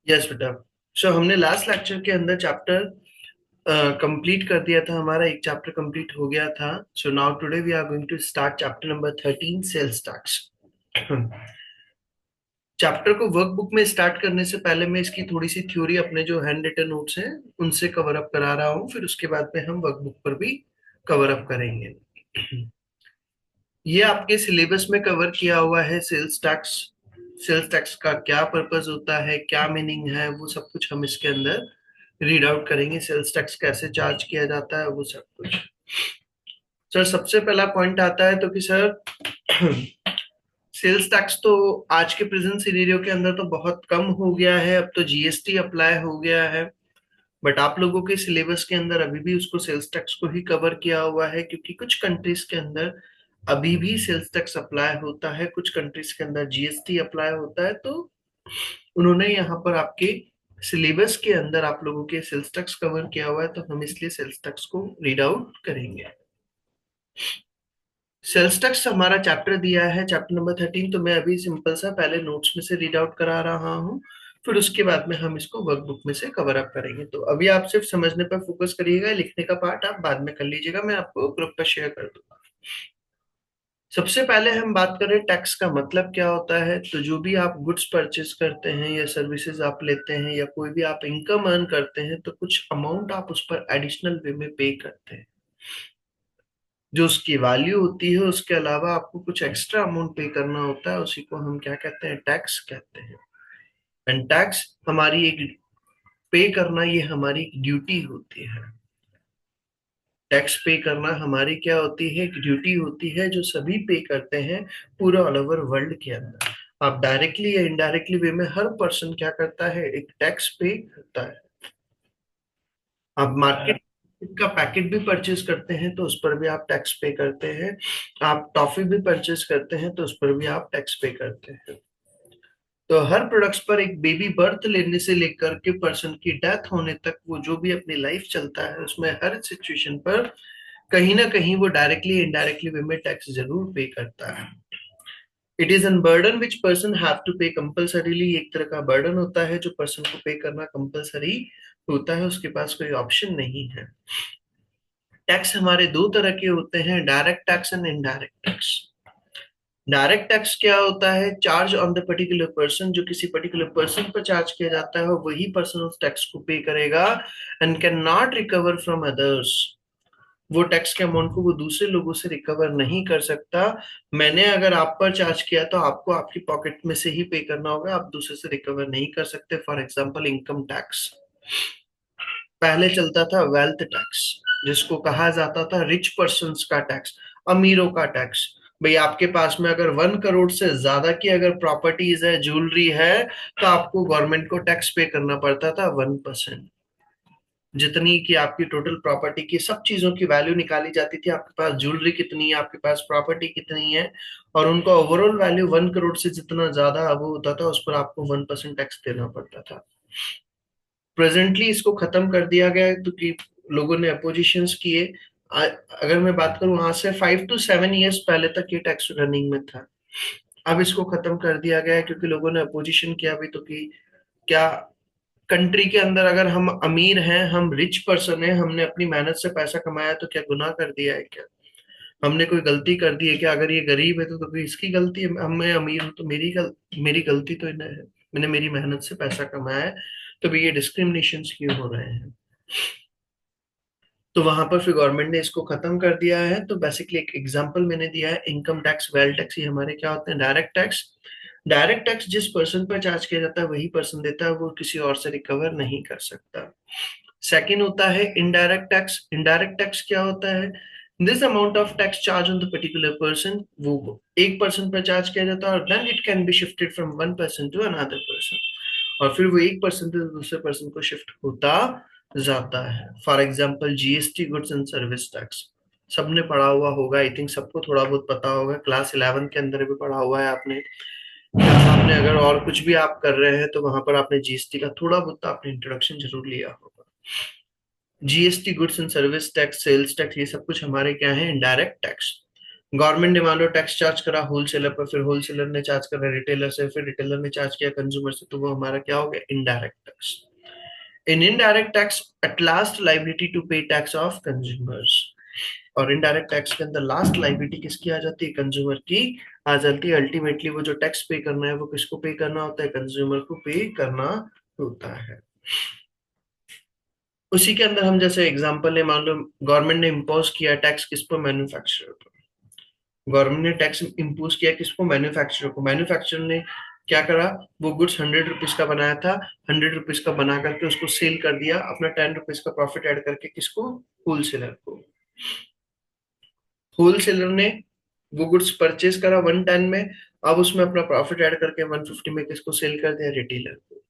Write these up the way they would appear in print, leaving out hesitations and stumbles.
Yes बेटा। सो हमने last lecture के अंदर चैप्टर कंप्लीट कर दिया था, हमारा एक चैप्टर कंप्लीट हो गया था। So now today we are going to start chapter number 13, sales tax. Chapter को वर्कबुक में स्टार्ट करने से पहले मैं इसकी थोड़ी सी थ्योरी अपने जो हैंड रिटन नोट्स हैं उनसे कवर अप करा रहा हूँ, फिर उसके बाद में हम वर्कबुक पर भी कवर अप करेंगे। ये आपके सिलेबस में कवर किया हुआ है सेल्स टैक्स। सेल्स टैक्स का क्या पर्पस होता है, क्या मीनिंग है, वो सब कुछ हम इसके अंदर रीड आउट करेंगे। सेल्स टैक्स कैसे चार्ज किया जाता है, वो सब कुछ। सर सबसे पहला पॉइंट आता है तो कि सर सेल्स टैक्स तो आज के प्रेजेंट सिनेरियो के अंदर तो बहुत कम हो गया है, अब तो जीएसटी अप्लाई हो गया है। बट आप लोगों के सिलेबस के अंदर अभी भी उसको सेल्स टैक्स को ही कवर किया हुआ है, क्योंकि कुछ कंट्रीज के अंदर अभी भी सेल्स टैक्स अप्लाई होता है, कुछ कंट्रीज के अंदर जीएसटी अप्लाई होता है। तो उन्होंने यहाँ पर आपके सिलेबस के अंदर आप लोगों के सेल्स टैक्स कवर किया हुआ है, तो हम इसलिए सेल्स टैक्स को रीड आउट करेंगे। सेल्स टैक्स हमारा चैप्टर दिया है, चैप्टर नंबर 13। तो मैं अभी सिंपल सा पहले नोट्स में से रीड आउट करा रहा हूँ, फिर उसके बाद में हम इसको वर्कबुक में से कवर अप करेंगे। तो अभी आप सिर्फ समझने पर फोकस करिएगा, लिखने का पार्ट आप बाद में कर लीजिएगा, मैं आपको ग्रुप पर शेयर कर दूंगा। सबसे पहले हम बात करें टैक्स का मतलब क्या होता है। तो जो भी आप गुड्स परचेज करते हैं या सर्विसेज आप लेते हैं या कोई भी आप इनकम अर्न करते हैं, तो कुछ अमाउंट आप उस पर एडिशनल वे में पे करते हैं। जो उसकी वैल्यू होती है उसके अलावा आपको कुछ एक्स्ट्रा अमाउंट पे करना होता है, उसी को हम क्या कहते हैं, टैक्स कहते हैं। एंड टैक्स हमारी एक पे करना, ये हमारी एक ड्यूटी होती है। टैक्स पे करना हमारी क्या होती है, एक ड्यूटी होती है जो सभी पे करते हैं पूरा ऑल ओवर वर्ल्ड के अंदर। आप डायरेक्टली या इनडायरेक्टली वे में हर पर्सन क्या करता है, एक टैक्स पे करता है। आप मार्केट का पैकेट भी परचेज करते हैं तो उस पर भी आप टैक्स पे करते हैं। आप टॉफी भी परचेज करते हैं तो उस पर भी आप टैक्स पे करते हैं। तो हर प्रोडक्ट्स पर एक बेबी बर्थ लेने से लेकर के पर्सन की डेथ होने तक वो जो भी अपनी लाइफ चलता है उसमें हर सिचुएशन पर कहीं ना कहीं वो डायरेक्टली इनडायरेक्टली वे में टैक्स जरूर पे करता है। It is an burden which person have to pay compulsorily. एक तरह का बर्डन होता है जो पर्सन को पे करना कंपल्सरी होता है, उसके पास कोई ऑप्शन नहीं है। टैक्स हमारे दो तरह के होते हैं, direct tax and indirect tax. Direct tax क्या होता है, charge on the particular person, जो किसी पर्टिकुलर पर्सन पर चार्ज किया जाता है वही पर्सन उस टैक्स को पे करेगा and can not recover from others. वो टैक्स के अमाउंट को वो दूसरे लोगों से रिकवर नहीं कर सकता। मैंने अगर आप पर चार्ज किया तो आपको आपकी पॉकेट में से ही पे करना होगा, आप दूसरे से रिकवर नहीं कर सकते। फॉर एग्जाम्पल इनकम टैक्स, पहले चलता था वेल्थ टैक्स, जिसको कहा जाता था रिच पर्सन्स का टैक्स, अमीरों का टैक्स। भाई आपके पास में अगर 1 करोड़ से ज्यादा की अगर प्रॉपर्टीज है, ज्वेलरी है, तो आपको गवर्नमेंट को टैक्स पे करना पड़ता था 1%। जितनी की आपकी टोटल प्रॉपर्टी की सब चीजों की वैल्यू निकाली जाती थी, आपके पास ज्वेलरी कितनी है, आपके पास प्रॉपर्टी कितनी है, और उनका ओवरऑल वैल्यू 1 करोड़ से जितना ज्यादा वो होता था उस पर आपको 1% टैक्स देना पड़ता था। प्रेजेंटली इसको खत्म कर दिया गया है, तो कि लोगों ने अपोजिशंस किए। अगर मैं बात करूं आज से 5 to 7 years पहले तक ये टैक्स रनिंग में था। अब इसको खत्म कर दिया गया है क्योंकि लोगों ने अपोजिशन किया भी, तो कि क्या कंट्री के अंदर अगर हम अमीर हैं, हम रिच पर्सन हैं, हमने अपनी मेहनत से पैसा कमाया, तो क्या गुनाह कर दिया है क्या? हमने कोई गलती कर दी है क्या? अगर ये गरीब है तो कोई इसकी गलती है? हम मैं अमीर हूं तो मेरी गलती तो नहीं है, मैंने मेरी मेहनत से पैसा कमाया है। तो भी ये डिस्क्रिमिनेशन क्यों हो रहे हैं? तो वहां पर फिर गवर्नमेंट ने इसको खत्म कर दिया है। तो बेसिकली एक एग्जांपल मैंने दिया है, इनकम टैक्स, वेल्थ टैक्स, ये हमारे क्या होते हैं, डायरेक्ट टैक्स। डायरेक्ट टैक्स जिस पर्सन पर चार्ज किया जाता है वही पर्सन देता है, वो किसी और से रिकवर नहीं कर सकता। सेकंड होता है इनडायरेक्ट टैक्स। इनडायरेक्ट टैक्स क्या होता है, this amount of tax charge on the particular person, वो एक पर्सन पर चार्ज किया जाता है और then it can be shifted from one person to another person, और फिर वो एक पर्सन से दूसरे पर्सन को शिफ्ट होता जाता है। For example GST, goods and service tax, सबने पढ़ा हुआ होगा, आई थिंक सबको थोड़ा बहुत पता होगा, क्लास 11 के अंदर भी पढ़ा हुआ है आपने। आपने अगर और कुछ भी आप कर रहे हैं तो वहां पर आपने जीएसटी का थोड़ा बहुत आपने इंट्रोडक्शन जरूर लिया होगा। GST, goods and service tax, sales tax, ये सब कुछ हमारे क्या है, इनडायरेक्ट टैक्स। गवर्नमेंट ने मान लो टैक्स चार्ज करा होलसेलर पर, फिर होलसेलर ने चार्ज करा रिटेलर से, फिर रिटेलर ने चार्ज किया कंज्यूमर से, तो वो हमारा क्या हो गया, indirect tax. In indirect tax at last liability to pay tax of consumers. और इनडायरेक्ट टैक्स के अंदर लास्ट लाइबिलिटी किसकी आ जाती है, कंज्यूमर की आ जाती है। अल्टीमेटली वो जो टैक्स पे करना है वो किसको पे करना होता है, कंज्यूमर को पे करना होता है। उसी के अंदर हम जैसे एग्जांपल ले, मान लो गवर्नमेंट ने इम्पोज किया टैक्स किस पर, मैन्युफैक्चरर पर। गवर्नमेंट ने टैक्स इम्पोज किया किसको, मैन्युफैक्चरर को। मैन्युफैक्चरर ने क्या करा, वो गुड्स 100 रुपीज का बनाया था, 100 रुपीज का बना करके उसको सेल कर दिया, अपना 10 रुपीज का प्रॉफिट ऐड करके किसको, होलसेलर को। होलसेलर ने वो गुड्स परचेज करा 110 में, अब उसमें अपना प्रॉफिट ऐड करके 150 में किसको सेल कर दिया, रिटेलर को।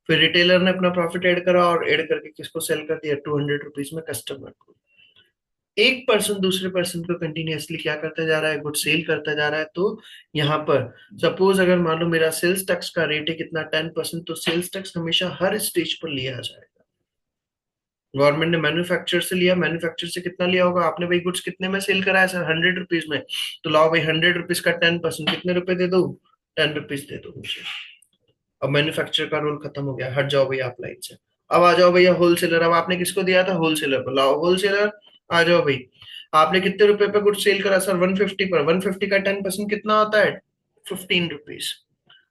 फिर रिटेलर ने अपना प्रॉफिट ऐड करा और ऐड करके किसको सेल कर दिया, 200 रुपीज में कस्टमर को। एक पर्सन दूसरे पर्सन को कंटिन्यूअसली क्या करता जा रहा है, गुड सेल करता जा रहा है। तो यहाँ पर सपोज अगर मान लो मेरा सेल्स टैक्स का रेट है कितना, 10%, तो सेल्स टैक्स हमेशा हर स्टेज पर लिया जाएगा। गवर्नमेंट ने मैन्युफैक्चर से लिया, मैन्युफैक्चर से कितना लिया होगा, आपने भाई गुड्स कितने में सेल करा है सर, 100 रुपीज में, तो लाओ भाई 100 रुपीज का 10%, कितने रुपए दे दो, 10 रुपीज दे दो मुझे। अब मैन्युफैक्चर का रोल खत्म हो गया, हट जाओ भैया आप लाइन से। अब आ जाओ भैया होलसेलर, अब आपने किसको दिया था, होलसेलर को, लाओ होलसेलर आ जाओ भाई। आपने कितने रुपए पे गुड सेल करा सर, 150 पर, 150 का 10% कितना होता है, 15 रुपीज।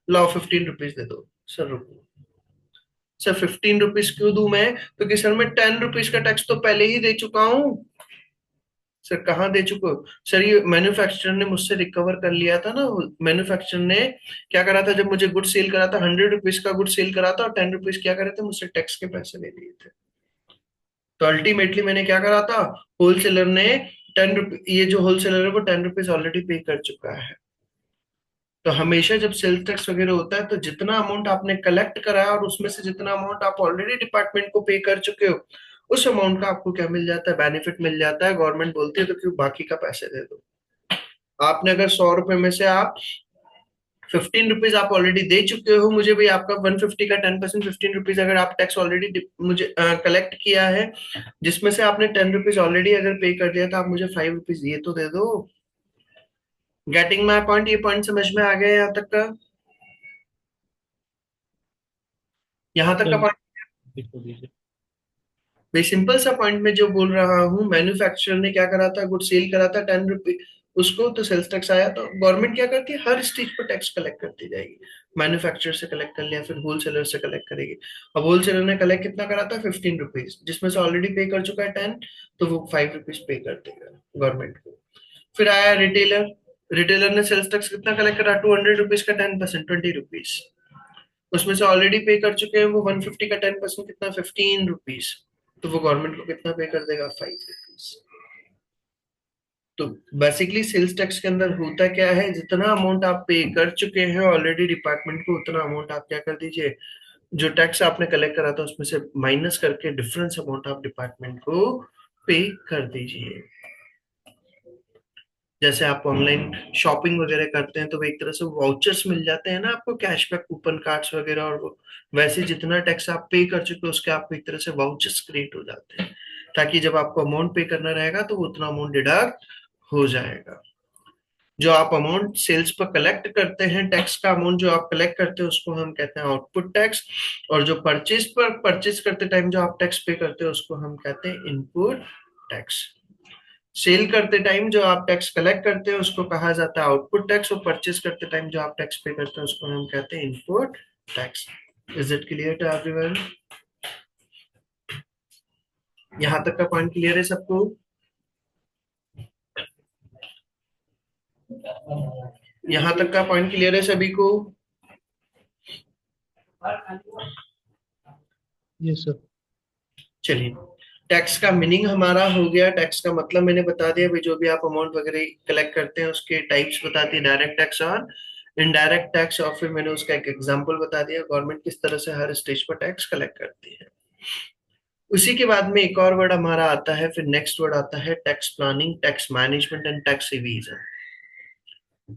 लाओ 15 रुपीज दे दो। सर रुको, सर 15 रुपीज क्यों दूं मैं, क्योंकि सर मैं 10 रुपीज का टैक्स तो पहले ही दे चुका हूँ। सर कहाँ दे चुके हो, सर ये मैन्युफैक्चरर ने मुझसे रिकवर कर लिया था ना। मैन्युफैक्चरर ने क्या करा था, जब मुझे गुड सेल करा था, 100 रुपीज का गुड सेल करा था, और 10 रुपीज क्या करे थे, मुझसे टैक्स के पैसे ले लिए थे। तो अल्टीमेटली मैंने क्या करा था, होलसेलर ने 10 रुपीज, ये जो होलसेलर है वो 10 रुपीज ऑलरेडी पे कर चुका है। तो हमेशा जब सेल्स टैक्स वगैरह होता है तो जितना अमाउंट आपने कलेक्ट करा है और उसमें से जितना अमाउंट आप ऑलरेडी डिपार्टमेंट को पे कर चुके हो, उस अमाउंट का आपको क्या मिल जाता है, बेनिफिट मिल जाता है। गवर्नमेंट बोलती है तो क्यों बाकी का पैसे दे दो। आपने अगर 100 रुपए में से आप 15 रुपीज आप ऑलरेडी दे चुके हो मुझे, भाई आपका 150 का 10%, 15 रुपीज अगर आप टैक्स ऑलरेडी मुझे कलेक्ट किया है, जिसमें से आपने 10 रुपीज ऑलरेडी अगर पे कर दिया, तो आप मुझे 5 रुपीज ये तो दे दो। गेटिंग माई पॉइंट, ये पॉइंट समझ में आ गया यहाँ तक का, यहाँ तक का सर पॉइंट। लिख दीजिए। भाई सिंपल सा पॉइंट में जो बोल रहा हूँ, मैन्युफैक्चरर ने क्या करा था, गुड सेल करा था 10 रुपये, उसको तो सेल्स टैक्स आया, तो गवर्नमेंट क्या करती है, हर स्टेज पर टैक्स कलेक्ट करती जाएगी। मैन्युफैक्चरर से कलेक्ट कर लिया, फिर होलसेलर से कलेक्ट करेगी। अब होलसेलर ने कलेक्ट कितना करा था, 15 रुपीज, जिसमें से ऑलरेडी पे कर चुका है 10, तो वो 5 रुपीज पे कर देगा गवर्नमेंट को। फिर आया रिटेलर, रिटेलर ने सेल्स टैक्स कितना कलेक्ट करा, 200 रुपीज का 10%, 20 रुपीज, उसमें से ऑलरेडी पे कर चुके हैं वो 150 का 10%, कितना, 15 रुपीज, तो वो गवर्नमेंट को कितना पे कर देगा, 5 रुपीज। तो बेसिकली सेल्स टैक्स के अंदर होता क्या है, जितना अमाउंट आप पे कर चुके हैं ऑलरेडी डिपार्टमेंट को, उतना अमाउंट आप क्या कर दीजिए, जो टैक्स आपने कलेक्ट करा था उसमें से माइनस करके डिफरेंस अमाउंट आप डिपार्टमेंट को पे कर दीजिए। जैसे आप ऑनलाइन शॉपिंग वगैरह करते हैं तो वो एक तरह से वाउचर्स मिल जाते हैं ना आपको, कैशबैक कूपन कार्ड्स वगैरह, और वो वैसे जितना टैक्स आप पे कर चुके हो उसके आपको एक तरह से वाउचर्स क्रिएट हो जाते हैं, ताकि जब आपको अमाउंट पे करना रहेगा तो वो उतना अमाउंट डिडक्ट हो जाएगा। जो आप अमाउंट सेल्स पर कलेक्ट करते हैं, टैक्स का अमाउंट जो आप कलेक्ट करते हैं उसको हम कहते हैं आउटपुट टैक्स, और जो परचेज पर परचेज करते टाइम जो आप टैक्स पे करते हैं उसको हम कहते हैं इनपुट टैक्स। सेल करते टाइम जो आप टैक्स कलेक्ट करते हैं उसको कहा जाता है आउटपुट टैक्स, और परचेज करते टाइम जो आप टैक्स पे करते हैं उसको हम कहते हैं input tax. Is it clear to everyone, यहाँ तक का पॉइंट क्लियर है सबको, यहाँ तक का पॉइंट क्लियर है सभी को। ये सर। चलिए, टैक्स का मीनिंग हमारा हो गया, टैक्स का मतलब मैंने बता दिया भाई, जो भी आप अमाउंट वगैरह कलेक्ट करते हैं उसके टाइप्स बता दिए, डायरेक्ट टैक्स और इनडायरेक्ट टैक्स, और फिर मैंने उसका एक एग्जांपल बता दिया गवर्नमेंट किस तरह से हर स्टेज पर टैक्स कलेक्ट करती है। उसी के बाद में एक और वर्ड हमारा आता है, फिर नेक्स्ट वर्ड आता है tax planning, tax management and tax evasion.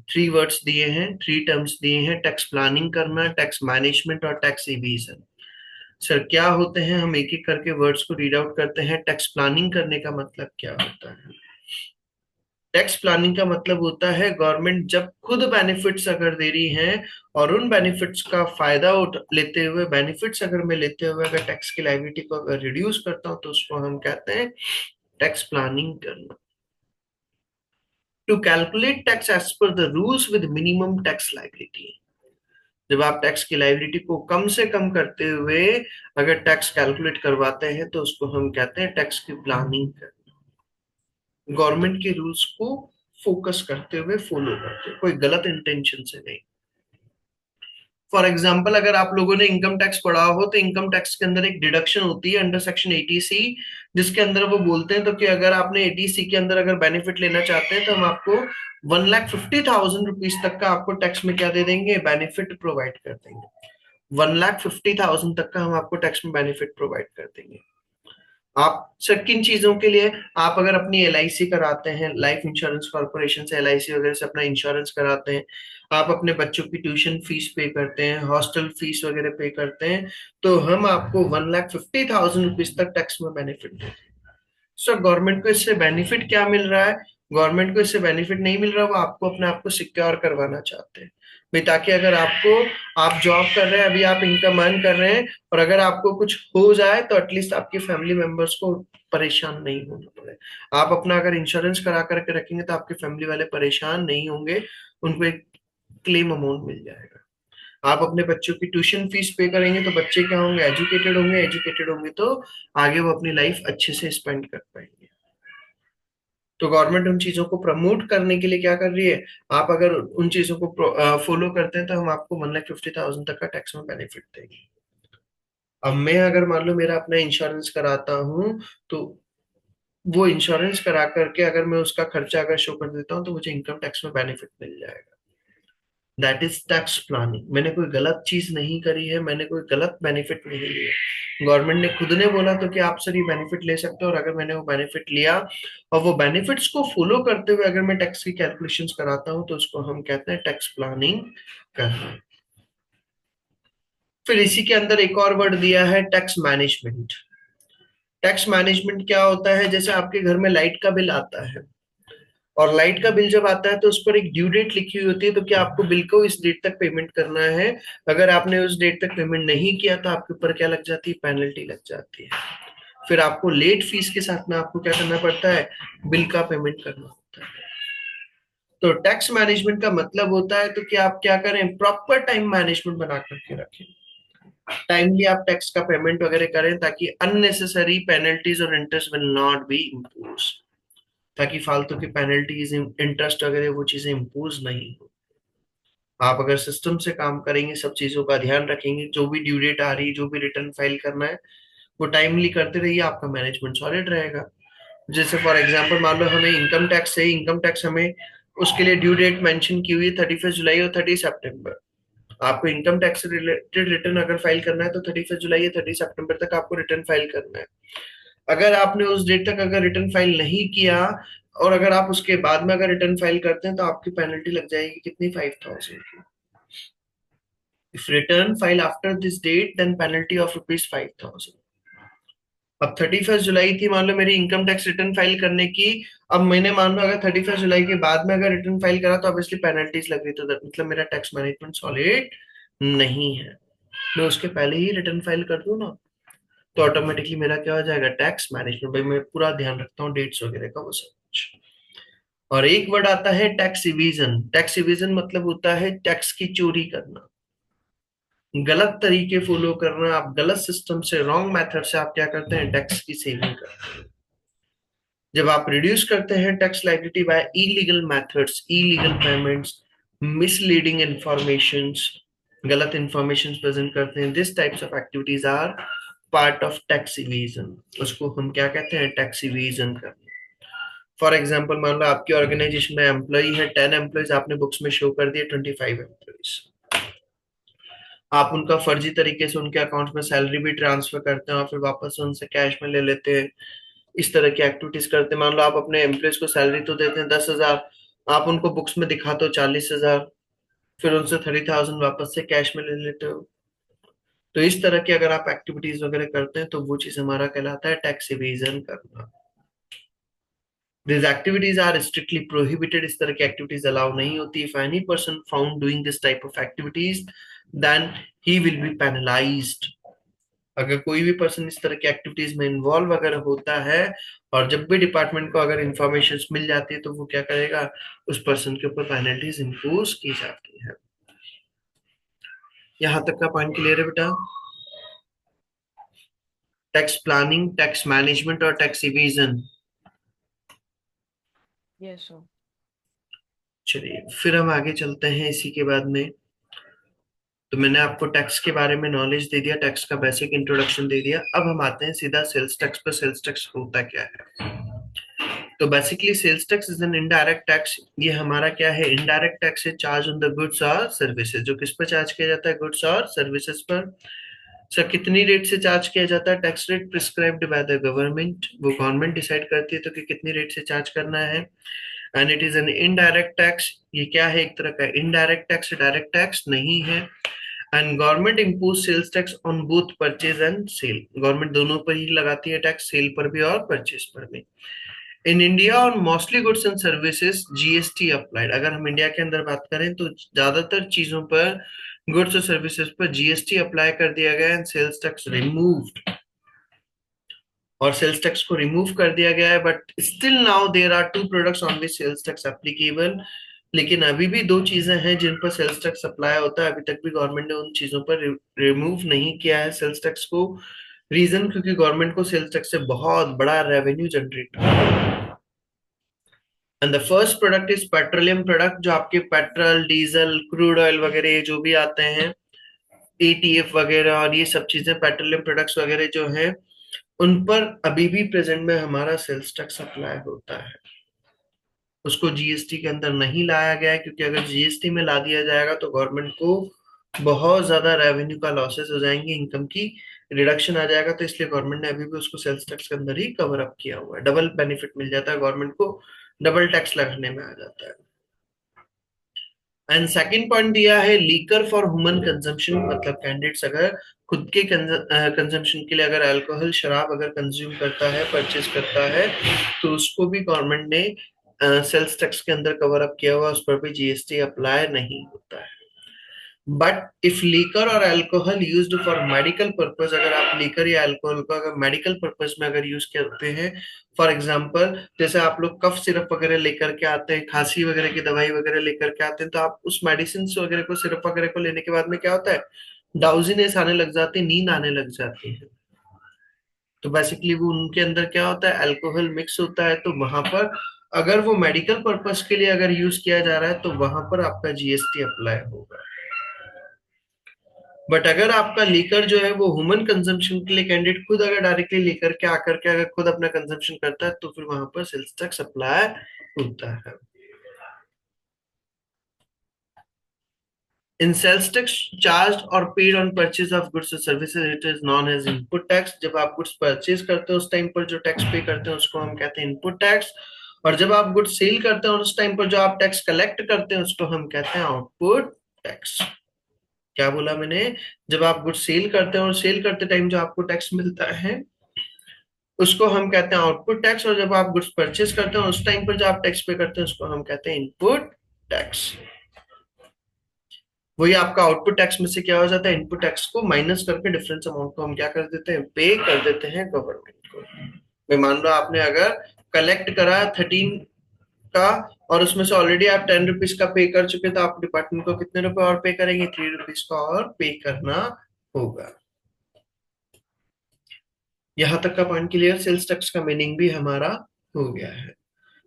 3 words दिए हैं, 3 टर्म्स दिए हैं, टैक्स प्लानिंग करना, टैक्स मैनेजमेंट और टैक्स इवीजन। सर क्या होते हैं, हम एक एक करके वर्ड्स को रीड आउट करते हैं। टैक्स प्लानिंग करने का मतलब क्या होता है, टैक्स प्लानिंग का मतलब होता है गवर्नमेंट जब खुद बेनिफिट्स अगर दे रही है और उन बेनिफिट्स का फायदा लेते हुए, बेनिफिट्स अगर मैं लेते हुए अगर टैक्स की लायबिलिटी को अगर रिड्यूस करता हूं तो उसको हम कहते हैं टैक्स प्लानिंग करना। To calculate tax as per the rules with minimum tax liability. जब आप टैक्स की लायबिलिटी को कम से कम करते हुए अगर टैक्स कैलकुलेट करवाते हैं तो उसको हम कहते हैं टैक्स की प्लानिंग करना। गवर्नमेंट के रूल्स को फोकस करते हुए फॉलो करते हुए, कोई गलत इंटेंशन से नहीं। फॉर एग्जाम्पल अगर आप लोगों ने इनकम टैक्स पढ़ा हो तो इनकम टैक्स के अंदर एक डिडक्शन होती है अंडर सेक्शन 80C, जिसके अंदर वो बोलते हैं तो कि अगर आपने 80C के अंदर अगर बेनिफिट लेना चाहते हैं तो हम आपको 1,50,000 रुपीज तक का आपको टैक्स में क्या दे देंगे, बेनिफिट प्रोवाइड कर देंगे। 1,50,000 तक का हम आपको टैक्स में बेनिफिट प्रोवाइड कर देंगे। आप सर किन चीजों के लिए, आप अगर अपनी LIC कराते हैं, लाइफ इंश्योरेंस कॉर्पोरेशन से LIC वगैरह से अपना इंश्योरेंस कराते हैं, आप अपने बच्चों की ट्यूशन फीस पे करते हैं, हॉस्टल फीस वगैरह पे करते हैं, तो हम आपको 1,50,000 रुपीज तक टैक्स में बेनिफिट देते हैं। सर गवर्नमेंट को इससे बेनिफिट क्या मिल रहा है, गवर्नमेंट को इससे बेनिफिट नहीं मिल रहा, वो आपको अपने आप को सिक्योर करवाना चाहते हैं भाई, ताकि अगर आपको, आप जॉब कर रहे हैं अभी, आप इनकम अर्न कर रहे हैं और अगर आपको कुछ हो जाए तो एटलीस्ट आपके फैमिली मेंबर्स को परेशान नहीं होना पड़े। आप अपना अगर इंश्योरेंस करा करके रखेंगे तो आपके फैमिली वाले परेशान नहीं होंगे, उनको एक क्लेम अमाउंट मिल जाएगा। आप अपने बच्चों की ट्यूशन फीस पे करेंगे तो बच्चे क्या होंगे, एजुकेटेड होंगे, एजुकेटेड होंगे तो आगे वो अपनी लाइफ अच्छे से स्पेंड कर पाएंगे। तो गवर्नमेंट उन चीजों को प्रमोट करने के लिए क्या कर रही है, आप अगर उन चीजों को फॉलो करते हैं तो हम आपको 1,50,000 तक का टैक्स में बेनिफिट देंगे। अब मैं अगर मान लो मेरा अपना इंश्योरेंस कराता हूँ तो वो इंश्योरेंस करा करके अगर मैं उसका खर्चा अगर शो कर देता हूँ तो मुझे इनकम टैक्स में बेनिफिट मिल जाएगा। That is tax planning. मैंने कोई गलत चीज नहीं करी है, मैंने कोई गलत बेनिफिट नहीं लिया। गवर्नमेंट ने खुद ने बोला तो कि आप सर ये बेनिफिट ले सकते हो, और अगर मैंने वो बेनिफिट लिया और वो बेनिफिट्स को फॉलो करते हुए अगर मैं टैक्स की कैलकुलेशंस कराता हूँ तो उसको हम कहते हैं टैक्स प्लानिंग करना। फिर इसी के अंदर एक और वर्ड दिया है टैक्स मैनेजमेंट। टैक्स मैनेजमेंट क्या होता है, जैसे आपके घर में लाइट का बिल आता है और लाइट का बिल जब आता है तो उस पर एक ड्यू डेट लिखी हुई होती है, तो क्या आपको बिल को इस डेट तक पेमेंट करना है। अगर आपने उस डेट तक पेमेंट नहीं किया तो आपके ऊपर क्या लग जाती है, पेनल्टी लग जाती है। फिर आपको लेट फीस के साथ में आपको क्या करना पड़ता है, बिल का पेमेंट करना होता है। तो टैक्स मैनेजमेंट का मतलब होता है तो कि आप क्या करें, प्रॉपर टाइम मैनेजमेंट बना करके रखें, टाइमली आप टैक्स का पेमेंट वगैरह करें ताकि अननेसेसरी पेनल्टीज और interest will not be impose, ताकि फालतू की पेनल्टीज इंटरेस्ट वगैरह वो चीजें इम्पोज नहीं हो। आप अगर सिस्टम से काम करेंगे, सब चीजों का ध्यान रखेंगे, जो भी ड्यू डेट आ रही है, जो भी रिटर्न फाइल करना है वो टाइमली करते रहिए, आपका मैनेजमेंट सॉलिड रहेगा। जैसे फॉर एग्जांपल मान लो हमें इनकम टैक्स है, इनकम टैक्स हमें उसके लिए ड्यू डेट मेंशन की हुई है 31 जुलाई और 30 सितंबर। आपको इनकम टैक्स से रिलेटेड रिटर्न अगर फाइल करना है तो 31 जुलाई या 30 सितंबर तक आपको रिटर्न फाइल करना है। अगर आपने उस डेट तक अगर रिटर्न फाइल नहीं किया और अगर आप उसके बाद में अगर रिटर्न फाइल करते हैं तो आपकी पेनल्टी लग जाएगी कितनी, 5,000 की। If return file after this date then penalty of rupees 5,000। अब 31 जुलाई थी मान लो मेरी इनकम टैक्स रिटर्न फाइल करने की, अब मैंने मान लो अगर 31 जुलाई के बाद में अगर रिटर्न फाइल करा तो ऑब्वियसली पेनल्टीज लग रही, तो मतलब मेरा टैक्स मैनेजमेंट सॉलिड नहीं है। मैं उसके पहले ही रिटर्न फाइल कर दूं ना तो ऑटोमेटिकली मेरा क्या हो जाएगा, टैक्स मैनेजमेंट। भाई मैं पूरा ध्यान रखता हूँ डेट्स वगैरह का, वो सब कुछ। और एक वर्ड आता है टैक्स इवीजन। टैक्स इवीजन मतलब होता है टैक्स की चोरी करना, गलत तरीके फॉलो करना। आप गलत सिस्टम से, रॉन्ग मेथड से आप क्या करते हैं, टैक्स की सेविंग करते हैं। जब आप रिड्यूस करते हैं tax liability by illegal methods, illegal payments, misleading informations, गलत इंफॉर्मेशन प्रेजेंट करते हैं, this types of activities are part of tax evasion. उसको हम क्या कहते हैं, टैक्स इवीजन करना। फॉर एग्जाम्पल मान लो आपकी ऑर्गेनाइजेशन में एम्प्लॉई है 10 एम्प्लॉइज, आपने बुक्स में शो कर दिए 25 एम्प्लॉइज। आप उनका फर्जी तरीके से उनके अकाउंट में सैलरी भी ट्रांसफर करते हैं और फिर वापस से उनसे कैश में ले लेते हैं, इस तरह की एक्टिविटीज करते हैं। मान लो आप अपने एम्प्लॉयज को सैलरी तो देते हैं 10,000, आप उनको बुक्स में दिखाते हो 40,000, फिर उनसे 30,000 वापस से कैश में ले लेते हो। तो इस तरह की अगर आप एक्टिविटीज वगैरह करते हैं तो वो चीज हमारा कहलाता है टैक्स इवेजन करना। This activities are strictly prohibited, इस तरह की एक्टिविटीज अलाउ नहीं होती। If any person found doing this type of activities then he will be penalized. अगर कोई भी पर्सन इस तरह की एक्टिविटीज में इन्वॉल्व अगर होता है और जब भी डिपार्टमेंट को अगर इंफॉर्मेशन मिल जाती है तो वो क्या करेगा, उस पर्सन के ऊपर पेनल्टीज इंपोज की जाती है। यहां तक का पॉइंट क्लियर है बेटा? टैक्स प्लानिंग, टैक्स मैनेजमेंट और टैक्स इवीजन। Yes sir. चलिए फिर हम आगे चलते हैं इसी के बाद में। तो मैंने आपको टैक्स के बारे में नॉलेज दे दिया, टैक्स का बेसिक इंट्रोडक्शन दे दिया। अब हम आते हैं सीधा सेल्स टैक्स पर। सेल्स टैक्स होता क्या है? तो basically sales tax is an indirect tax. ये हमारा क्या है? इनडायरेक्ट टैक्स है चार्ज ऑन द गुड्स और सर्विसेज। जो किस पर चार्ज किया जाता है? गुड्स और सर्विसेज पर। सर कितनी रेट से चार्ज किया जाता है? Tax rate prescribed by the government, वो गवर्नमेंट डिसाइड करती है तो कि कितनी रेट से चार्ज करना है। And it is an indirect tax. ये क्या है? एक तरह का इनडायरेक्ट टैक्स, डायरेक्ट टैक्स नहीं है। And government impose sales tax on both purchase and sale. Government दोनों पर ही लगाती है टैक्स, सेल पर भी और परचेज पर भी। In India on mostly goods and services GST applied. अगर हम इंडिया के अंदर बात करें तो ज्यादातर चीजों पर, गुड्स और सर्विसेज पर जीएसटी अप्लाई कर दिया गया है। सेल्स टैक्स रिमूव्ड, और सेल्स टैक्स को रिमूव कर दिया गया है। But still now there are two products on which sales tax applicable. लेकिन अभी भी दो चीजें हैं जिन पर सेल्स टैक्स अप्लाई होता है। अभी तक भी गवर्नमेंट ने उन चीजों पर रिमूव नहीं किया है सेल्स टैक्स को। रीजन क्योंकि गवर्नमेंट को सेल्स टैक्स से बहुत बड़ा रेवेन्यू जनरेट होता है। And the first product is petroleum product, जो आपके पेट्रोल, डीजल, क्रूड ऑयल वगैरह जो भी आते हैं, एटीएफ वगैरह और ये सब चीजें, पेट्रोलियम प्रोडक्ट्स वगैरह जो है, उन पर अभी भी प्रेजेंट में हमारा सेल्स टैक्स अप्लाई होता है। उसको जीएसटी के अंदर नहीं लाया गया है क्योंकि अगर जीएसटी में ला दिया जाएगा तो गवर्नमेंट को बहुत ज्यादा रेवेन्यू का लॉसेस हो जाएंगे, इनकम की रिडक्शन आ जाएगा। तो इसलिए गवर्नमेंट ने अभी भी उसको सेल्स टैक्स के अंदर ही कवर अप किया हुआ है। डबल बेनिफिट मिल जाता है गवर्नमेंट को, डबल टैक्स लगाने में आ जाता है। एंड सेकंड पॉइंट दिया है लीकर फॉर ह्यूमन कंजम्पशन। मतलब कैंडिडेट्स अगर खुद के कंजम्पशन के लिए अगर अल्कोहल, शराब अगर कंज्यूम करता है, परचेज करता है, तो उसको भी गवर्नमेंट ने सेल्स टैक्स के अंदर कवर अप किया हुआ, उस पर भी जीएसटी अप्लाई नहीं होता है। बट इफ लीकर और alcohol used for medical purpose, अगर आप लीकर या अल्कोहल को अगर मेडिकल पर्पस में अगर यूज करते हैं, फॉर एग्जांपल जैसे आप लोग कफ सिरप वगैरह लेकर के आते हैं, खांसी वगैरह की दवाई वगैरह लेकर के आते हैं, तो आप उस मेडिसिन वगैरह को, सिरप वगैरह को लेने के बाद में क्या होता है? डाउजीनेस आने लग जाती है, नींद आने लग जाती है। तो बेसिकली वो उनके अंदर क्या होता है? अल्कोहल मिक्स होता है। तो वहां पर अगर वो मेडिकल पर्पस के लिए अगर यूज किया जा रहा है तो वहां पर आपका जीएसटी अप्लाई होगा। बट अगर आपका लीकर जो है वो ह्यूमन कंजम्पशन के लिए, कैंडिडेट खुद अगर डायरेक्टली लेकर के आकर के अगर खुद अपना कंजम्पशन करता है, तो फिर वहां पर सेल्स टैक्स अप्लाई होता है। इन सेल्स टैक्स चार्ज और paid on purchase of goods और services, it is known as input tax. जब आप गुड्स परचेज करते हो उस टाइम पर जो टैक्स पे करते हैं उसको हम कहते हैं इनपुट टैक्स। और जब आप गुड्स सेल करते हैं और उस टाइम पर जो आप टैक्स कलेक्ट करते हैं उसको हम कहते हैं आउटपुट टैक्स। क्या बोला मैंने? जब आप गुड्स सेल करते हैं और सेल करते टाइम जो आपको टैक्स मिलता है उसको हम कहते हैं आउटपुट टैक्स। और जब आप गुड्स परचेज करते हैं उस टाइम पर जो आप टैक्स पे करते हैं उसको हम कहते हैं इनपुट टैक्स। वही आपका आउटपुट टैक्स में से क्या हो जाता है? इनपुट टैक्स को माइनस करके डिफरेंस अमाउंट को हम क्या कर देते हैं? पे कर देते हैं गवर्नमेंट को। भाई मान लो आपने अगर कलेक्ट करा 13 का और उसमें से ऑलरेडी आप 10 रुपीज का पे कर चुके, तो आप डिपार्टमेंट को कितने रुपए और पे करेंगे? 3 रुपीज का और पे करना होगा। यहां तक का पॉइंट क्लियर? सेल्स टैक्स का मीनिंग भी हमारा हो गया है।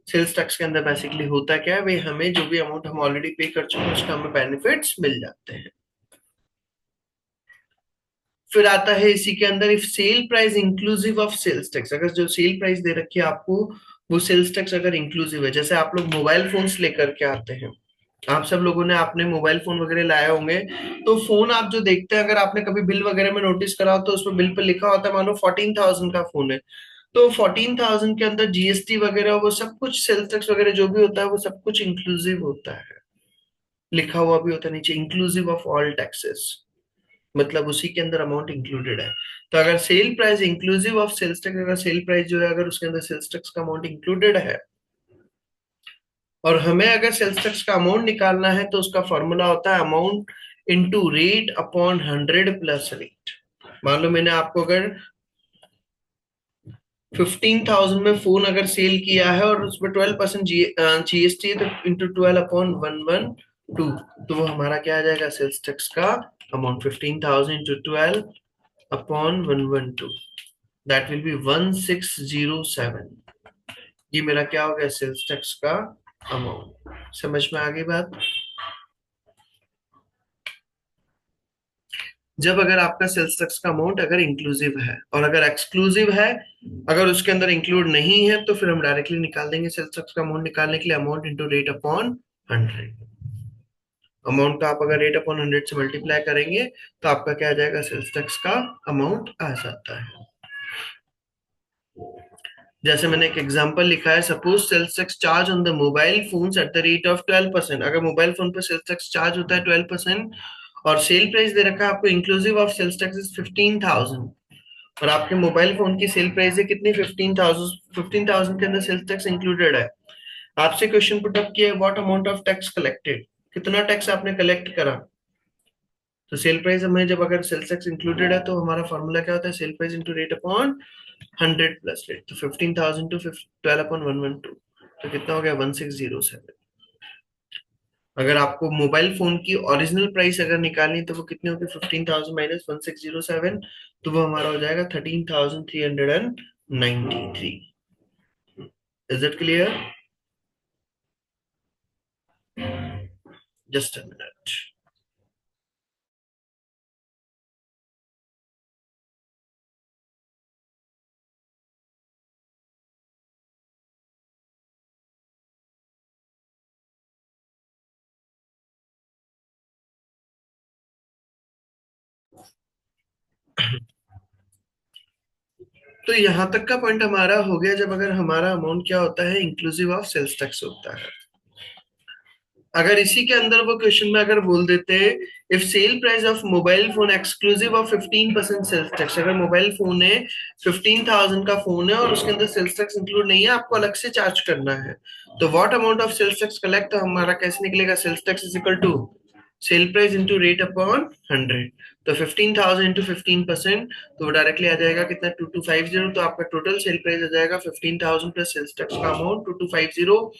सेल्स टैक्स के अंदर बेसिकली होता क्या है? वे हमें जो भी अमाउंट हम ऑलरेडी पे कर चुके हैं उसका हमें बेनिफिट्स मिल जाते हैं। फिर आता है इसी के अंदर if sale price inclusive of sales tax. अगर जो सेल प्राइस दे रखी है आपको वो सेल्स टैक्स अगर इंक्लूसिव है, जैसे आप लोग मोबाइल फोन्स लेकर के आते हैं, आप सब लोगों ने आपने मोबाइल फोन वगैरह लाए होंगे, तो फोन आप जो देखते हैं, अगर आपने कभी बिल वगैरह में नोटिस करा हो तो उसमें बिल पे लिखा होता है, मानो 14,000 का फोन है, तो 14,000 के अंदर जीएसटी वगैरह वो सब कुछ, सेल्स टैक्स वगैरह जो भी होता है वो सब कुछ इंक्लूसिव होता है। लिखा हुआ भी होता है नीचे इंक्लूसिव ऑफ ऑल टैक्सेस, मतलब उसी के अंदर अमाउंट इंक्लूडेड है। तो अगर sale price inclusive of sales tax, अगर सेल प्राइस जो है अगर उसके अंदर सेल्स टैक्स का अमाउंट इंक्लूडेड है और हमें अगर सेल्स टैक्स का अमाउंट निकालना है तो उसका फॉर्मूला होता है amount into rate upon 100 plus rate. मान लो मैंने आपको अगर 15,000 में फोन अगर सेल किया है और उसमें 12% जीएसटी है, तो इंटू 12/112, तो वो हमारा क्या आ जाएगा सेल्स टैक्स का amount 15,000 into 12/112, that will be 1607। ये मेरा क्या हो गया सेल्स टैक्स का अमाउंट। समझ में आ गई बात। जब अगर आपका सेल्स टैक्स का अमाउंट अगर इंक्लूसिव है, और अगर एक्सक्लूसिव है, अगर उसके अंदर इंक्लूड नहीं है, तो फिर हम डायरेक्टली निकाल देंगे सेल्स टैक्स का अमाउंट निकालने के लिए amount into rate upon 100। Amount का आप अगर रेट अपॉन 100 से मल्टीप्लाई करेंगे तो आपका क्या आ जाएगा सेल्स टैक्स का अमाउंट आ जाता है। जैसे मैंने एक एग्जांपल लिखा है, suppose sales tax charge on the mobile phones at the rate of 12%। अगर मोबाइल फोन पर सेल्स टैक्स चार्ज होता है 12%, और सेल प्राइस दे रखा है आपको inclusive of sales tax is 15,000, और आपके मोबाइल फोन की सेल प्राइस है कितनी 15,000, 15,000 के अंदर सेल्स टैक्स इंक्लूडेड है। आपसे क्वेश्चन पुट अप किया है what amount of tax collected, कितना टैक्स आपने कलेक्ट करा। तो सेल प्राइस हमें जब अगर सेल्स टैक्स इंक्लूडेड है तो हमारा फॉर्मूला क्या होता है cell price into rate upon 100 plus rate. तो 15,000 टू 12/112, तो कितना हो गया 1607। अगर आपको मोबाइल फोन की ओरिजिनल प्राइस अगर निकालनी तो वो कितनी होगी 15,000 माइनस 1607, तो वो हमारा हो जाएगा 13,393। Is it clear? Just a minute. तो यहां तक का पॉइंट हमारा हो गया जब अगर हमारा अमाउंट क्या होता है इंक्लूसिव ऑफ सेल्स टैक्स होता है। अगर इसी के अंदर वो क्वेश्चन में अगर बोल देते if sale price of mobile phone exclusive of 15% sales tax, अगर मोबाइल फोन है 15,000 का फोन है और उसके अंदर सेल्स टैक्स इंक्लूड नहीं है, आपको अलग से चार्ज करना है, तो what amount of sales tax collect, तो हमारा कैसे निकलेगा sales tax is equal to sale price into rate upon 100। तो 15,000 इंटू 15%, तो वो डायरेक्टली आ जाएगा कितना 2250, तो आपका टोटल सेल प्राइस आ जाएगा 15,000 प्लस सेल्स टैक्स का अमाउंट 2250,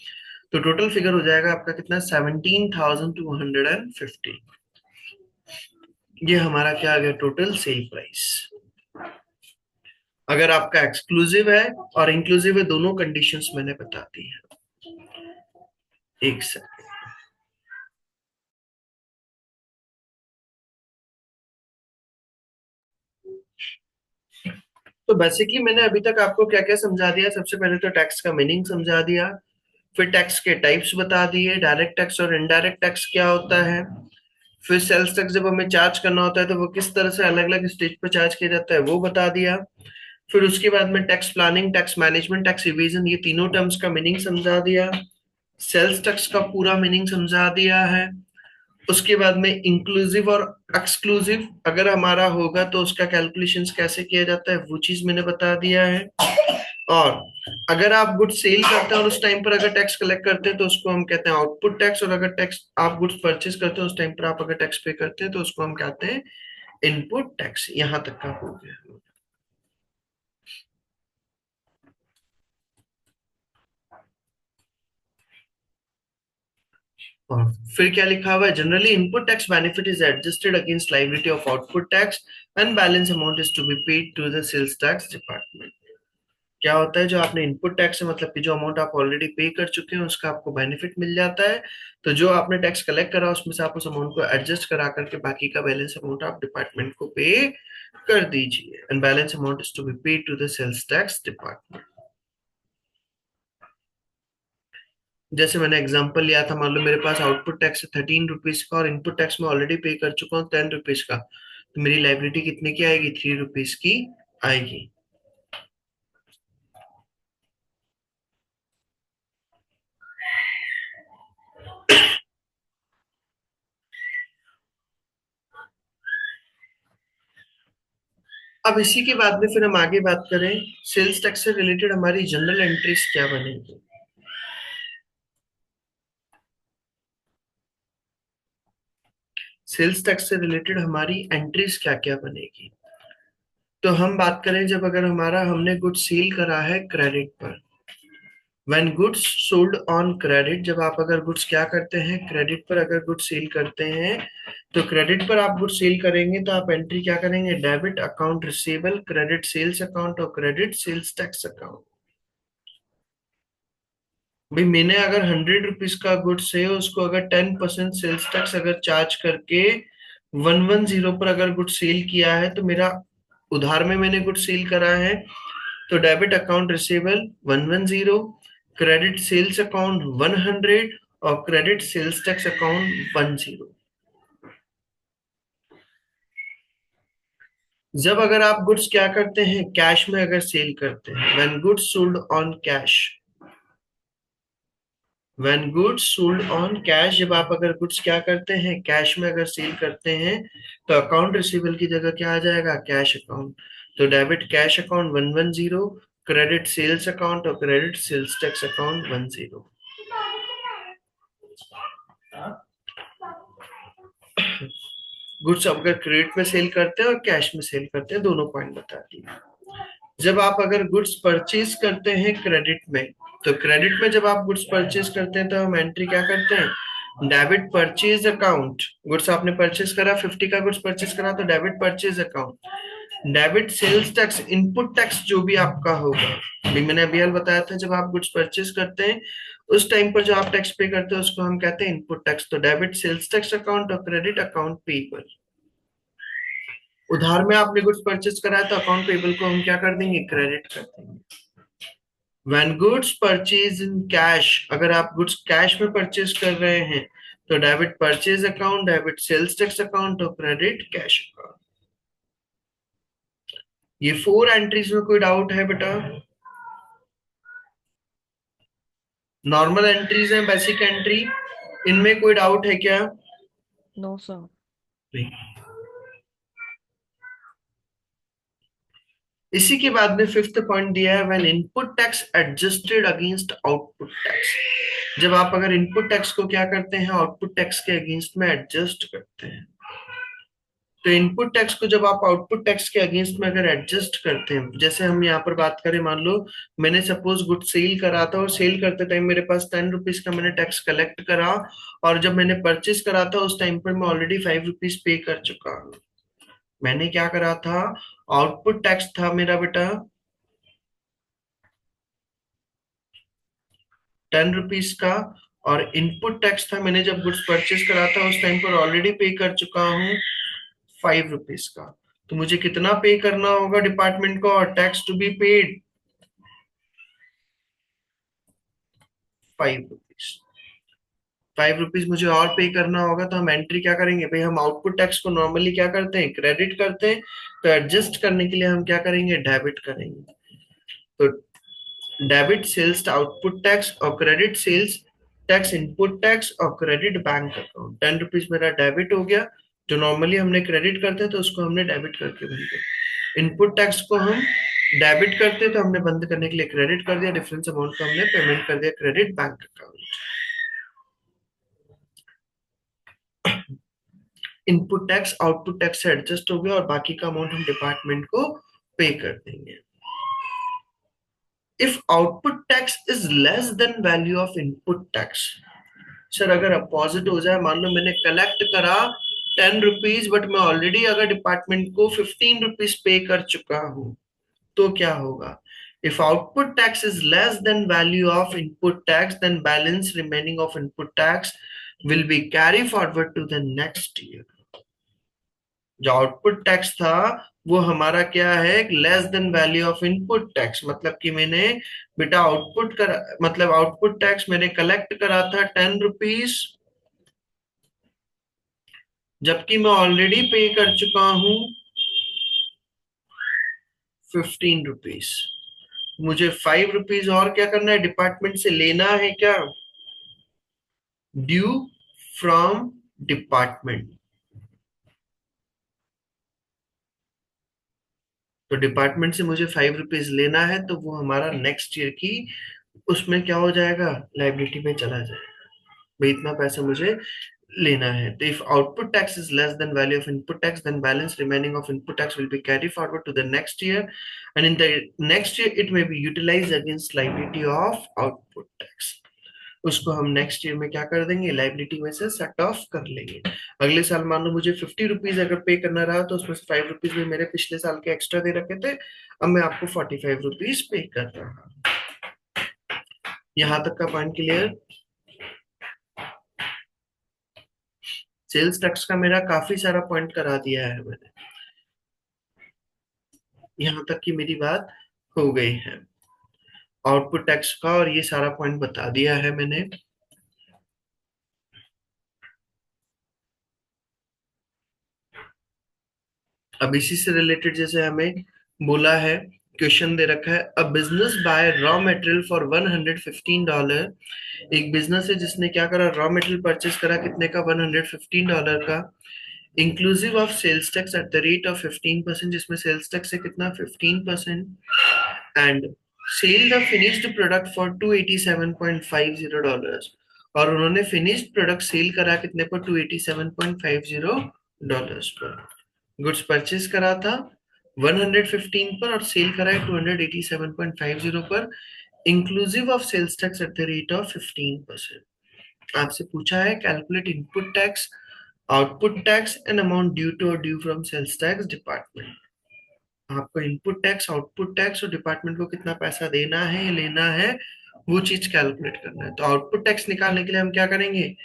तो टोटल फिगर हो जाएगा आपका कितना 17,250। ये हमारा क्या आ गया टोटल सेल प्राइस। अगर आपका एक्सक्लूसिव है और इंक्लूसिव है दोनों कंडीशंस मैंने बता दी है। एक सेकंड। तो बेसिकली मैंने अभी तक आपको क्या क्या समझा दिया, सबसे पहले तो टैक्स का मीनिंग समझा दिया, फिर टैक्स के टाइप्स बता दिए, डायरेक्ट टैक्स और इनडायरेक्ट टैक्स क्या होता है, फिर सेल्स टैक्स जब हमें चार्ज करना होता है तो वो किस तरह से अलग अलग स्टेज पर चार्ज किया जाता है वो बता दिया। फिर उसके बाद में tax planning, tax management, tax evasion, ये तीनों टर्म्स का मीनिंग समझा दिया। सेल्स टैक्स का पूरा मीनिंग समझा दिया है। उसके बाद में इंक्लूसिव और एक्सक्लूसिव अगर हमारा होगा तो उसका कैलकुलेशंस कैसे किया जाता है वो चीज मैंने बता दिया है। और अगर आप गुड्स सेल करते हैं और उस टाइम पर अगर टैक्स कलेक्ट करते हैं तो उसको हम कहते हैं आउटपुट टैक्स, और अगर टैक्स आप गुड्स परचेज करते हैं उस टाइम पर आप अगर टैक्स पे करते हैं तो उसको हम कहते हैं इनपुट टैक्स। यहां तक का हो गया। और फिर क्या लिखा हुआ है, generally input tax benefit is adjusted against liability of output tax and balance amount is to be paid to the sales tax department. क्या होता है जो आपने इनपुट टैक्स है मतलब कि जो अमाउंट आप ऑलरेडी पे कर चुके हैं उसका आपको बेनिफिट मिल जाता है, तो जो आपने टैक्स कलेक्ट करा उसमें से आप उस अमाउंट को एडजस्ट करा करके बाकी का बैलेंस अमाउंट आप डिपार्टमेंट को पे कर दीजिए, and balance amount is to be paid to the sales tax department. जैसे मैंने एग्जांपल लिया था, मान लो मेरे पास आउटपुट टैक्स है 13 रुपीज का और इनपुट टैक्स में ऑलरेडी पे कर चुका हूँ 10 रुपीज का, तो मेरी लाइबिलिटी कितने की आएगी 3 रुपीज की आएगी। अब इसी के बाद में फिर हम आगे बात करें सेल्स टैक्स से रिलेटेड हमारी जनरल एंट्रीज क्या बनेगी। सेल्स टैक्स से रिलेटेड हमारी एंट्रीज क्या क्या बनेगी। तो हम बात करें जब अगर हमारा हमने गुड्स सेल करा है क्रेडिट पर, when goods sold on credit, जब आप अगर गुड्स क्या करते हैं क्रेडिट पर अगर गुड्स सेल करते हैं, तो क्रेडिट पर आप गुड्स सेल करेंगे तो आप एंट्री क्या करेंगे, debit account receivable, credit sales account और क्रेडिट सेल्स टैक्स अकाउंट। भाई मैंने अगर 100 रुपीज का गुड्स है उसको अगर 10% सेल्स टैक्स अगर चार्ज करके 110 पर अगर गुड्स सेल किया है, तो मेरा उधार में मैंने गुड्स सेल करा है, तो debit account receivable 110, credit sales account 100 और क्रेडिट सेल्स टैक्स अकाउंट 10। जब अगर आप गुड्स क्या करते हैं कैश में अगर सेल करते हैं, when goods sold on cash, when goods sold on cash, जब आप अगर गुड्स क्या करते हैं कैश में अगर सेल करते हैं, तो अकाउंट रिसीवेबल की जगह क्या आ जाएगा, कैश अकाउंट। तो debit cash account 110, credit sales account और credit sales tax account 10। Goods अगर क्रेडिट में सेल करते हैं और कैश में सेल करते हैं, दोनों पॉइंट बता दिए। जब आप अगर गुड्स परचेज करते हैं क्रेडिट में, तो क्रेडिट में जब आप गुड्स परचेज करते हैं तो हम एंट्री क्या करते हैं, डेबिट परचेज अकाउंट। गुड्स आपने परचेज करा, 50 का गुड्स परचेज करा, तो debit purchase account. Debit sales tax, input tax जो भी आपका होगा, अभी मैंने अभी हाल बताया था, जब आप गुड्स परचेज करते हैं उस टाइम पर जो आप टैक्स पे करते हैं उसको हम कहते हैं इनपुट टैक्स। तो डेबिट सेल्स टैक्स अकाउंट और क्रेडिट अकाउंट पेबल। उधार में आपने गुड्स परचेज करा है तो अकाउंट पेबल को हम क्या कर देंगे, क्रेडिट कर देंगे। When goods purchase in cash, अगर आप गुड्स कैश में परचेज कर रहे हैं, तो debit purchase account, debit sales tax account और क्रेडिट कैश अकाउंट। ये 4 एंट्रीज में कोई डाउट है बेटा? नॉर्मल एंट्रीज हैं, बेसिक एंट्री, इनमें कोई डाउट है क्या? No sir. नहीं। इसी के बाद में फिफ्थ पॉइंट दिया है, when input tax adjusted against output tax. जब आप अगर इनपुट टैक्स को क्या करते हैं आउटपुट टैक्स के अगेंस्ट में एडजस्ट करते हैं, तो इनपुट टैक्स को जब आप आउटपुट टैक्स के अगेंस्ट में अगर एडजस्ट करते हैं, जैसे हम यहाँ पर बात करें, मान लो मैंने सपोज गुड सेल करा था और सेल करते टाइम मेरे पास 10 रुपीज का मैंने टैक्स कलेक्ट करा, और जब मैंने परचेज करा था उस टाइम पर मैं ऑलरेडी 5 रुपीज पे कर चुका हूँ। मैंने क्या करा था, आउटपुट टैक्स था मेरा बेटा 10 रुपीज का, और इनपुट टैक्स था मैंने जब गुड्स परचेज करा था उस टाइम पर ऑलरेडी पे कर चुका हूँ 5 रुपीज का। तो मुझे कितना पे करना होगा डिपार्टमेंट को, और tax to be paid 5 rupees. 5 rupees मुझे और पे करना होगा, तो हम एंट्री क्या करेंगे भाई, हम आउटपुट टैक्स को नॉर्मली क्या करते हैं, क्रेडिट करते हैं, तो एडजस्ट करने के लिए हम क्या करेंगे, डेबिट करेंगे। तो डेबिट सेल्स आउटपुट टैक्स और credit sales tax input tax और क्रेडिट बैंक अकाउंट। 10 रुपीज मेरा डेबिट हो गया, जो नॉर्मली हमने क्रेडिट करते हैं तो उसको हमने डेबिट करके बंद कर। इनपुट टैक्स को हम डेबिट करते तो हमने बंद करने के लिए क्रेडिट कर दिया, डिफरेंस अमाउंट का हमने पेमेंट कर दिया credit bank account. Input tax output tax से एडजस्ट हो गया और बाकी का अमाउंट हम डिपार्टमेंट को पे कर देंगे। If output tax is less than value of input tax, sir अगर अपोजिट हो जाए, मान लो मैंने कलेक्ट करा 10 रुपीज बट मैं ऑलरेडी अगर डिपार्टमेंट को 15 रुपीज पे कर चुका हूं, तो क्या होगा, if output tax is less than value of input tax then balance remaining of input tax will be carry forward to the next year. जो आउटपुट टैक्स था वो हमारा क्या है, less than value of input tax, मतलब कि मैंने बेटा आउटपुट कर, मतलब आउटपुट टैक्स मैंने कलेक्ट करा था 10 रुपीज, जबकि मैं ऑलरेडी पे कर चुका हूं 15 रुपीज। मुझे 5 रुपीज और क्या करना है, डिपार्टमेंट से लेना है क्या, ड्यू फ्रॉम डिपार्टमेंट। तो डिपार्टमेंट से मुझे 5 रुपीज लेना है, तो वो हमारा नेक्स्ट ईयर की उसमें क्या हो जाएगा, लाइबिलिटी में चला जाएगा। भाई इतना पैसा मुझे लेना है। तो if output tax is less than value of input tax, then balance remaining of input tax will be carry forward to the next year, and in the next year it may be utilise against liability of output tax. उसको हम next year में क्या कर देंगे, liability में से set of कर लेंगे। अगले साल मान लो मुझे 50 रुपीज अगर पे करना रहा, तो उसमें से 5 रुपीज में मेरे पिछले साल के एक्स्ट्रा दे रखे थे, अब मैं आपको 45 रुपीज पे कर रहा हूँ। यहां तक का पॉइंट क्लियर? सेल्स टैक्स का मेरा काफी सारा पॉइंट करा दिया है मैंने, यहां तक की मेरी बात हो गई है। आउटपुट टैक्स का और ये सारा पॉइंट बता दिया है मैंने। अब इसी से रिलेटेड जैसे हमें बोला है, क्वेश्चन दे रखा है, a business buy raw material for $115। एक बिजनेस है जिसने क्या करा, रॉ मटेरियल परचेस करा, कितने का, $115 का, inclusive of sales tax at the rate of 15%, जिसमें सेल्स टैक्स है कितना, 15%, and sell the finished product for $287.50। और उन्होंने फिनिश्ड प्रोडक्ट सेल करा कितने पर, $287.50 पर। गुड्स परचेज करा था 115 पर और सेल करा है 287.50 पर, inclusive of sales tax at the rate of 15%। आपसे पूछा है calculate input tax, output tax and amount due to और due from sales tax department. आपको इनपुट टैक्स, आउटपुट टैक्स और डिपार्टमेंट को कितना पैसा देना है, लेना है, वो चीज कैलकुलेट करना है। तो आउटपुट टैक्स निकालने के लिए हम क्या करेंगे,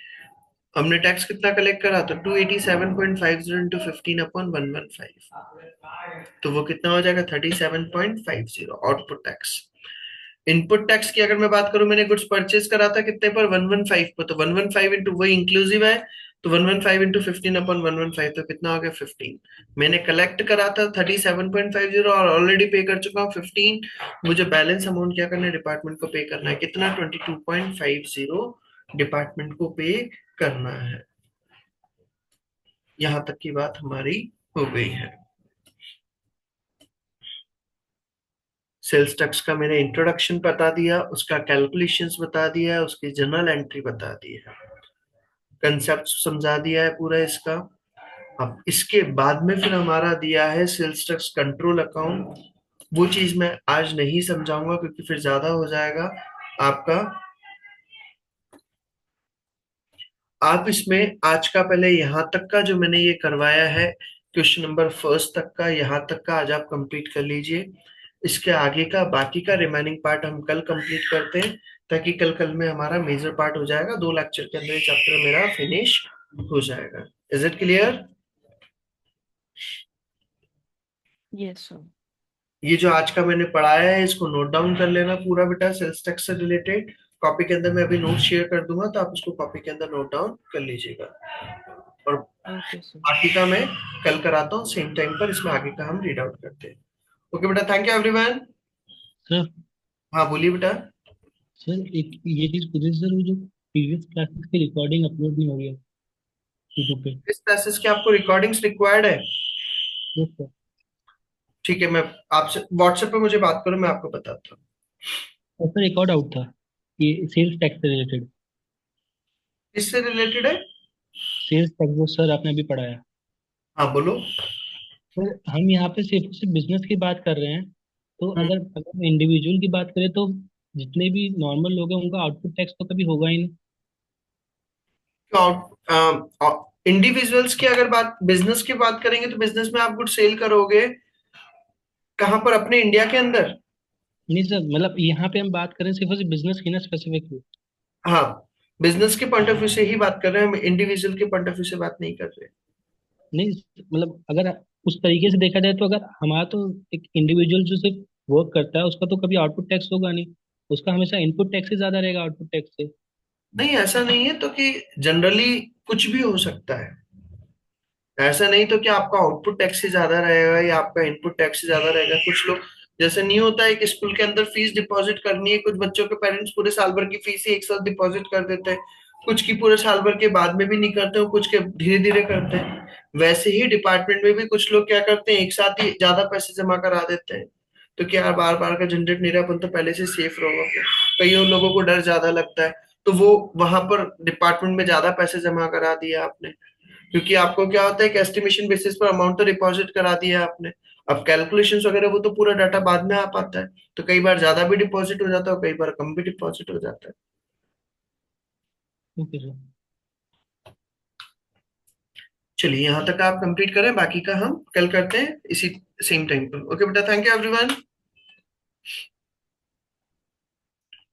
हमने टैक्स कितना कलेक्ट करा, तो 287.50 इंटू 15/115, तो वो कितना हो जाएगा, 37.50 आउटपुट टैक्स। इनपुट टैक्स की अगर मैं बात करूं, मैंने गुड्स परचेज करा था कितने पर, 115 पर, तो 115 इंटू वही इंक्लूसिव है, तो 115 इंटू 15/115, तो कितना हो गया, 15। मैंने कलेक्ट करा था 37.50 और ऑलरेडी पे कर चुका हूँ 15। मुझे बैलेंस अमाउंट क्या करना है, डिपार्टमेंट को पे करना है, कितना, 22.50 डिपार्टमेंट को पे करना है। यहां तक की बात हमारी हो गई है। सेल्स टैक्स का मैंने इंट्रोडक्शन बता दिया, उसका कैलकुलेशंस बता दिया, उसकी जर्नल एंट्री बता दी है, कंसेप्ट समझा दिया है पूरा इसका। अब इसके बाद में फिर हमारा दिया है सेल्स टैक्स कंट्रोल अकाउंट। वो चीज मैं आज नहीं समझाऊंगा क्योंकि फिर ज्यादा हो जाएगा आपका। आप इसमें आज का पहले यहाँ तक का जो मैंने ये करवाया है, क्वेश्चन नंबर फर्स्ट तक का, यहाँ तक का आज आप कंप्लीट कर लीजिए। इसके आगे का बाकी का रिमेनिंग पार्ट हम कल कंप्लीट करते हैं, ताकि कल कल में हमारा मेजर पार्ट हो जाएगा, 2 लेक्चर के अंदर ये चैप्टर मेरा फिनिश हो जाएगा। Is it clear? Yes sir. ये जो आज का मैंने पढ़ाया है इसको नोट डाउन कर लेना पूरा बेटा, सेल्स टैक्स से रिलेटेड। कॉपी के अंदर मैं अभी नोट शेयर कर दूंगा, तो आप उसको कॉपी के अंदर नोट डाउन कर लीजिएगा। और ओके सर। बाकी का मैं कल कराता हूँ सेम टाइम पर, इसमें आगे का हम रीड आउट करते हैं। ओके बेटा, थैंक यू एवरीवन। सर हाँ बोलिए बेटा। सर एक ये चीज पूछे सर, वो जो प्रीवियस क्लासेस की रिकॉर्डिंग अपलोड नहीं हो रही है यूट्यूब पे। इस क्लासेस की आपको रिकॉर्डिंग्स रिक्वायर्ड है? Yes sir. ठीक है, मैं आपसे व्हाट्सएप पे मुझे बात करो, मैं आपको बताता हूँ। और सर एक और डाउट था, ये सेल्स टैक्स से रिलेटेड। इससे रिलेटेड है? सेल्स टैक्स जो सर आपने अभी पढ़ाया, हाँ बोलो। सर हम यहाँ पे सिर्फ सिर्फ बिजनेस की बात कर रहे हैं, तो हम्म, अगर अगर इंडिविजुअल की बात करें तो जितने भी नॉर्मल लोग हैं उनका आउटपुट टैक्स तो कभी होगा ही नहीं। तो इंडिविजुअल्स की अगर बात, बिजनेस की बात करेंगे तो बिजनेस में आप गुड सेल करोगे कहाँ पर, अपने इंडिया के अंदर? नहीं सर, मतलब यहाँ पे हम बात करें सिर्फ और सिर्फ बिजनेस की ना, स्पेसिफिकली। हाँ, बिजनेस के पॉइंट ऑफ व्यू से ही बात कर रहे हैं हम, इंडिविजुअल के पॉइंट ऑफ व्यू से बात नहीं कर रहे। नहीं, मतलब अगर उस तरीके से देखा जाए तो अगर हमारा तो एक इंडिविजुअल जो सिर्फ वर्क करता है उसका तो कभी आउटपुट टैक्स होगा नहीं, उसका हमेशा इनपुट टैक्स ही ज्यादा रहेगा आउटपुट टैक्स से। नहीं ऐसा नहीं है, तो कि जनरली कुछ भी हो सकता है। ऐसा नहीं तो कि आपका आउटपुट टैक्स ही ज्यादा रहेगा या आपका इनपुट टैक्स ही ज्यादा रहेगा। कुछ लोग, जैसे नहीं होता है कि स्कूल के अंदर फीस डिपॉजिट करनी है, कुछ बच्चों के पेरेंट्स पूरे साल भर की फीस ही एक साथ डिपॉजिट कर देते हैं, कुछ की पूरे साल भर के बाद में भी नहीं करते हो, कुछ के धीरे धीरे करते हैं। वैसे ही डिपार्टमेंट में भी कुछ लोग क्या करते हैं, एक साथ ही ज्यादा पैसे जमा करा देते हैं। तो क्या बार बार का झंझट नहीं रहा, अपन तो पहले से सेफ रहोगे। कईयों लोगों को डर ज्यादा लगता है, तो वो वहां पर डिपार्टमेंट में ज्यादा पैसे जमा करा दिया आपने, क्योंकि आपको क्या होता है कि एस्टिमेशन बेसिस पर अमाउंट तो डिपॉजिट करा दिया आपने। अब कैलकुलेशंस वगैरह वो तो पूरा डाटा बाद में आ पाता है, तो कई बार ज्यादा भी डिपॉजिट हो जाता है और कई बार कम भी डिपॉजिट हो जाता है। Okay sir. चलिए यहाँ तक आप कंप्लीट करें, बाकी का हम कल करते हैं इसी सेम टाइम पर। ओके बेटा, थैंक यू एवरीवन।